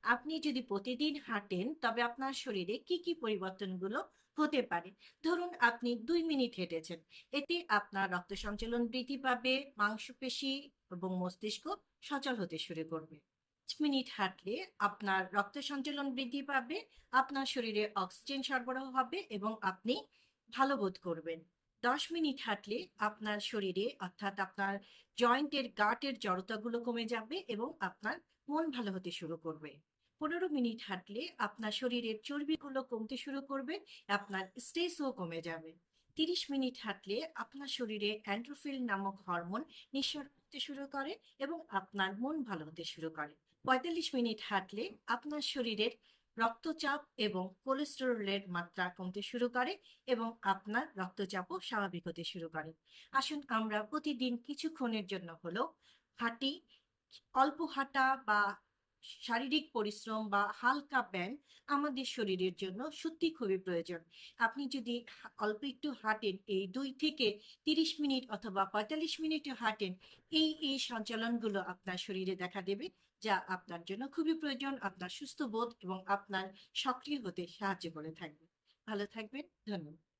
আপনি যদি প্রতিদিন হাঁটেন তবে আপনার শরীরে কি কি পরিবর্তনগুলো হতে পারে। ধরুন আপনি 2 মিনিট হেঁটেছেন, এতে আপনার রক্ত সঞ্চালন বৃদ্ধি পাবে, মাংসপেশি এবং মস্তিষ্ক সচল হতে শুরু করবে। 5 মিনিট হাঁটলে আপনার রক্ত সঞ্চালন বৃদ্ধি পাবে, আপনার শরীরে অক্সিজেন সরবরাহ হবে এবং আপনি ভালো বোধ করবেন। 10 মিনিট হাঁটলে আপনার শরীরে অর্থাৎ আপনার জয়েন্টের গাঁটের জড়তাগুলো কমে যাবে এবং আপনার মন ভালো হতে শুরু করবে। 15 মিনিট হাঁটলে আপনার শরীরের চর্বিগুলো কমতে শুরু করবে, আপনার স্ট্রেসও কমে যাবে। 30 মিনিট হাঁটলে আপনার শরীরে অ্যান্ড্রোফিন নামক হরমোন নিঃসরণ হতে শুরু করে এবং আপনার মন ভালো হতে শুরু করে। 45 মিনিট হাঁটলে আপনার শরীরের রক্তচাপ এবং কোলেস্টেরলের মাত্রা কমতে শুরু করে এবং আপনার রক্তচাপও স্বাভাবিক হতে শুরু করে। আসুন আমরা প্রতিদিন কিছুক্ষণের জন্য হলেও হাঁটি। অল্প হাঁটা বা শারীরিক পরিশ্রম বা হালকা ব্যায়াম আমাদের শরীরের জন্য সত্যি খুবই প্রয়োজন। আপনি যদি অল্প একটু হাঁটেন, এই 2 থেকে 30 মিনিট অথবা 45 মিনিটও হাঁটেন, এই সঞ্চালনগুলো আপনার শরীরে দেখা দেবে, যা আপনার জন্য খুবই প্রয়োজন আপনার সুস্থ বোধ এবং আপনার সক্রিয় হতে সাহায্য করে থাকবে। ভালো থাকবেন। ধন্যবাদ।